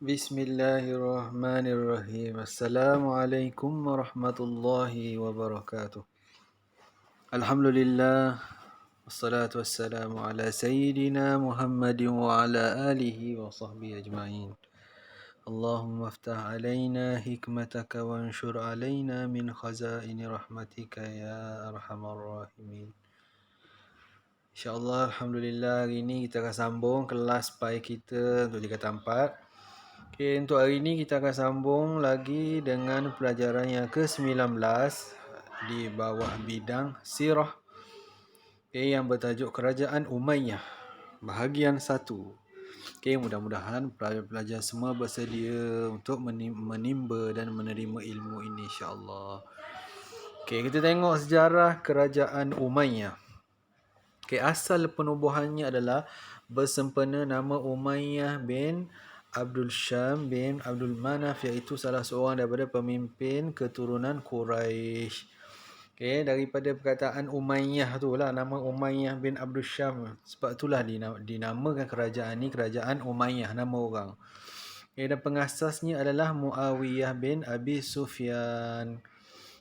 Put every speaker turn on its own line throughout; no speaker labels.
Bismillahirrahmanirrahim. Assalamualaikum warahmatullahi wabarakatuh. Alhamdulillah. Wassalatu wassalamu ala sayyidina Muhammadin wa ala alihi wa sahbihi ajma'in. Allahumma aftah alaina hikmataka wa anshur alaina min khazaini rahmatika ya arhamar rahimin. InsyaAllah, Alhamdulillah, hari ini kita akan sambung kelas pai kita untuk tingkatan 4. Okay, untuk hari ini kita akan sambung lagi dengan pelajaran yang ke-19 di bawah bidang sirah, okay, yang bertajuk Kerajaan Umayyah, bahagian 1. Okay, mudah-mudahan pelajar-pelajar semua bersedia untuk menimba dan menerima ilmu ini, insya-Allah. Okay, kita tengok sejarah Kerajaan Umayyah. Okay, asal penubuhannya adalah bersempena nama Umayyah bin Abdul Syam bin Abdul Manaf, iaitu salah seorang daripada pemimpin keturunan Quraisy. Okay, daripada perkataan Umayyah tu lah nama Umayyah bin Abdul Syam. Sebab itulah dinamakan kerajaan ni Kerajaan Umayyah, nama orang. Okay, dan pengasasnya adalah Muawiyah bin Abi Sufyan.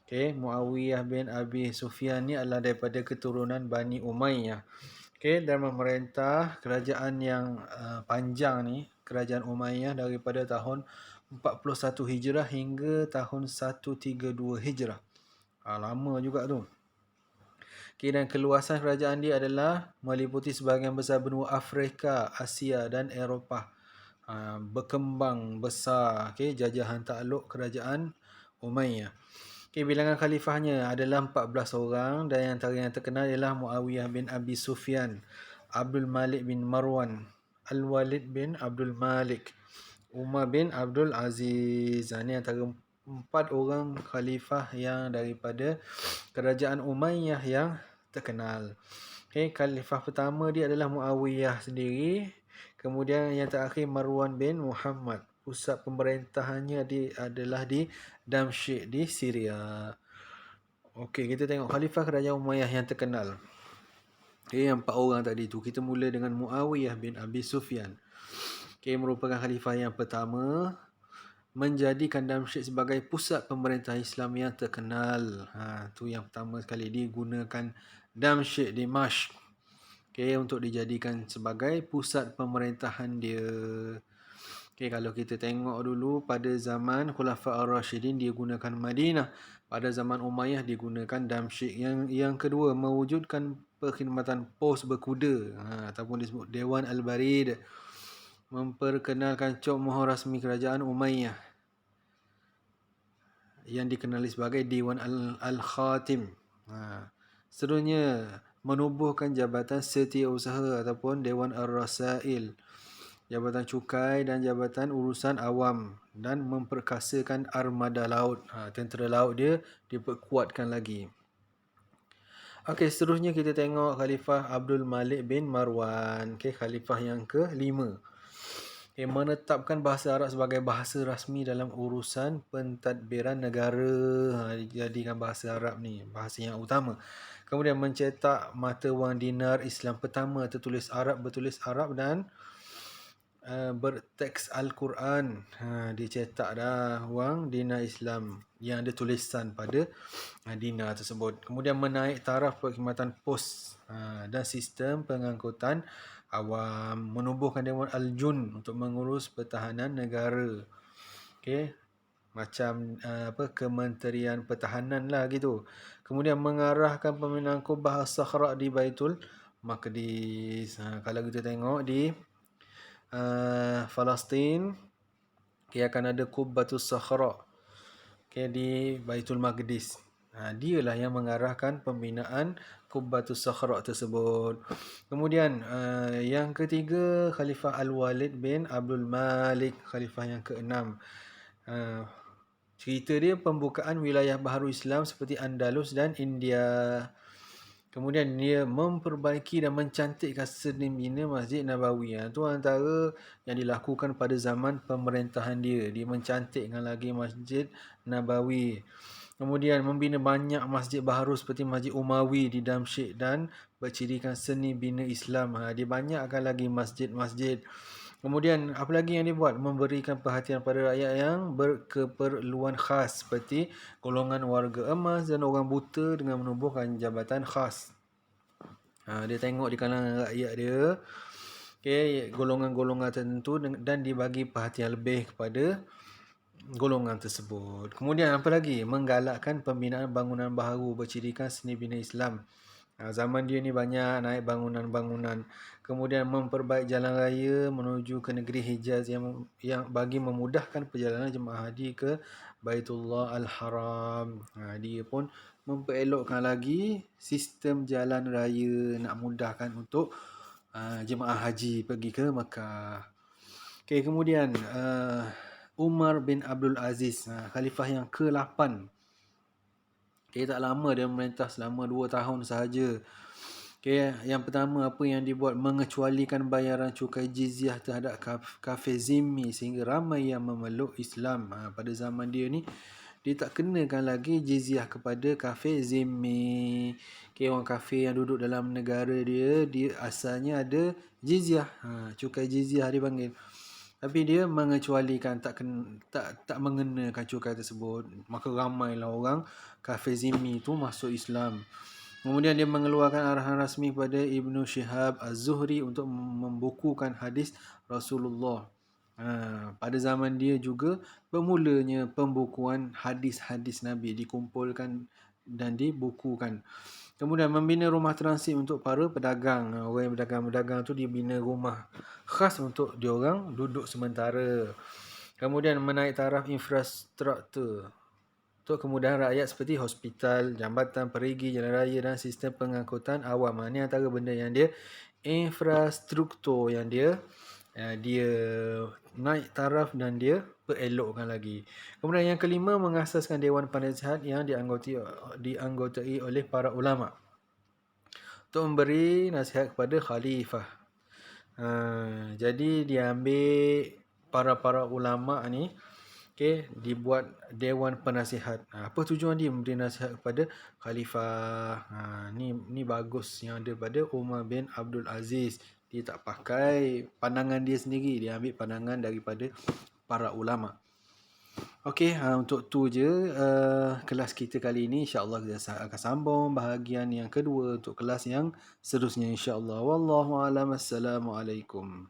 Okay, Muawiyah bin Abi Sufyan ni adalah daripada keturunan Bani Umayyah. Okay, dan memerintah kerajaan yang panjang ni, Kerajaan Umayyah daripada tahun 41 Hijrah hingga tahun 132 Hijrah. Lama juga tu. Okay, dan keluasan kerajaan dia adalah meliputi sebahagian besar benua Afrika, Asia dan Eropah. Berkembang besar, okay, jajahan takluk Kerajaan Umayyah. Okay, bilangan khalifahnya adalah 14 orang dan antara yang terkenal ialah Muawiyah bin Abi Sufyan, Abdul Malik bin Marwan, Al-Walid bin Abdul Malik, Umar bin Abdul Aziz. Ini antara 4 orang khalifah yang daripada Kerajaan Umayyah yang terkenal. Okay, khalifah pertama dia adalah Muawiyah sendiri. Kemudian yang terakhir Marwan bin Muhammad. Pusat pemerintahannya adalah di Damsyik di Syria. Okey, kita tengok khalifah Kerajaan Umayyah yang terkenal. Okay, yang 4 orang tadi tu. Kita mula dengan Muawiyah bin Abi Sufyan. Okay, merupakan khalifah yang pertama menjadikan Damsyik sebagai pusat pemerintah Islam yang terkenal. Tu yang pertama sekali digunakan Damsyik di Dimashq. Okay, untuk dijadikan sebagai pusat pemerintahan dia. Okay, kalau kita tengok dulu pada zaman Khulafa Ar-Rashidin dia gunakan Madinah. Pada zaman Umayyah digunakan Damsyik. Yang kedua, mewujudkan perkhidmatan pos berkuda ataupun disebut Dewan Al-Barid. Memperkenalkan cok mohon rasmi Kerajaan Umayyah yang dikenali sebagai Dewan Al-Khatim. Seterusnya, menubuhkan Jabatan Setiausaha ataupun Dewan Ar-Rasail, Jabatan Cukai dan Jabatan Urusan Awam, dan memperkasakan armada laut. Tentera laut dia diperkuatkan lagi. Okey, seterusnya kita tengok Khalifah Abdul Malik bin Marwan. Okey, khalifah yang ke-5. Okay, menetapkan bahasa Arab sebagai bahasa rasmi dalam urusan pentadbiran negara. Dijadikan bahasa Arab ni bahasa yang utama. Kemudian mencetak mata wang dinar Islam pertama bertulis Arab dan berteks Al-Quran. Dicetak dah wang dinar Islam yang ada tulisan pada dinar tersebut. Kemudian menaik taraf perkhidmatan pos dan sistem pengangkutan awam. Menubuhkan Dewan Al-Jun untuk mengurus pertahanan negara. Okey, macam Kementerian Pertahanan lah gitu. Kemudian mengarahkan pembinaan Kubah As-Sakhra di Baitul Maqdis. Kalau kita tengok di Palestin, okay, akan ada Qubbatus Sakhra, okay, di Baitul Maqdis. Dialah yang mengarahkan pembinaan Qubbatus Sakhra tersebut. Kemudian yang ketiga, Khalifah Al-Walid bin Abdul Malik, khalifah yang ke-6. Cerita dia pembukaan wilayah baharu Islam seperti Andalus dan India. Kemudian dia memperbaiki dan mencantikkan seni bina Masjid Nabawi. Itu antara yang dilakukan pada zaman pemerintahan dia. Dia mencantikkan lagi Masjid Nabawi. Kemudian membina banyak masjid baharu seperti Masjid Umawi di Damsyik dan bercirikan seni bina Islam. Dia banyakkan lagi masjid-masjid Kemudian apa lagi yang dibuat? Memberikan perhatian pada rakyat yang berkeperluan khas seperti golongan warga emas dan orang buta dengan menubuhkan jabatan khas. Dia tengok di kalangan rakyat dia, golongan-golongan tertentu dan dibagi perhatian lebih kepada golongan tersebut. Kemudian apa lagi? Menggalakkan pembinaan bangunan baharu bercirikan seni bina Islam. Zaman dia ni banyak naik bangunan-bangunan. Kemudian memperbaik jalan raya menuju ke negeri Hijaz yang bagi memudahkan perjalanan jemaah haji ke Baitullah Al-Haram. Dia pun memperelokkan lagi sistem jalan raya nak mudahkan untuk jemaah haji pergi ke Mekah. Kemudian Umar bin Abdul Aziz, khalifah yang ke-8. Tak lama dia memerintah selama 2 tahun sahaja. Yang pertama apa yang dibuat? Mengecualikan bayaran cukai jizyah terhadap kafir zimmi sehingga ramai yang memeluk Islam. Pada zaman dia ni, dia tak kenakan lagi jizyah kepada kafir zimmi. Orang kafir yang duduk dalam negara dia asalnya ada jizyah. Cukai jizyah dia panggil. Tapi dia mengecualikan, tak mengenakan cukai tersebut. Maka ramailah orang kafir zimmi tu masuk Islam. Kemudian dia mengeluarkan arahan rasmi kepada Ibnu Shihab Az-Zuhri untuk membukukan hadis Rasulullah. Pada zaman dia juga bermulanya pembukuan hadis-hadis Nabi, dikumpulkan dan dibukukan. Kemudian membina rumah transit untuk para pedagang. Orang yang berdagang-berdagang tu dibina rumah khas untuk diorang duduk sementara. Kemudian menaik taraf infrastruktur untuk kemudahan rakyat seperti hospital, jambatan, perigi, jalan raya dan sistem pengangkutan awam. Ini antara benda yang dia infrastruktur yang dia naik taraf dan dia perelokkan lagi. Kemudian yang kelima, mengasaskan Dewan Penasihat yang dianggotai oleh para ulama untuk memberi nasihat kepada khalifah. Jadi dia ambil para ulama ni, dibuat Dewan Penasihat. Apa tujuan dia memberi nasihat kepada khalifah? Ni bagus yang ada pada Umar bin Abdul Aziz. Dia tak pakai pandangan dia sendiri, dia ambil pandangan daripada para ulama. Untuk tu je kelas kita kali ini. InsyaAllah kita akan sambung bahagian yang kedua untuk kelas yang seterusnya, insyaAllah. Wallahu'alam. Assalamualaikum.